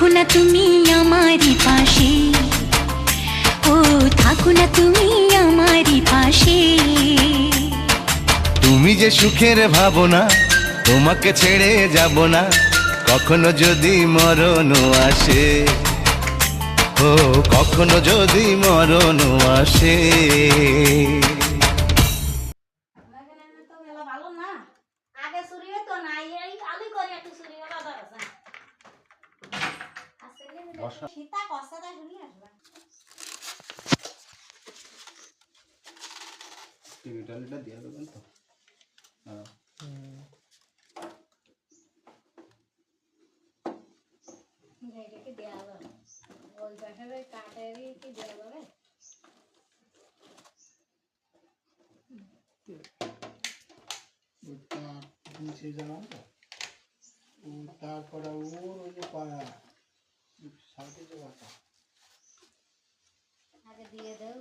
থাকো না তুমি আমারই পাশে, ও থাকো না তুমি আমারই পাশে। তুমি যে সুখের ভাবনা, তোমাকে ছেড়ে যাব না কখনো যদি মরণ আসে, ও কখনো যদি মরণ আসে। টিভিটা দিয়ে দেবেন তো? হ্যাঁ। তারপরে ওর ওই যে পায়া সাথে যে বাতা আগে দিয়ে দে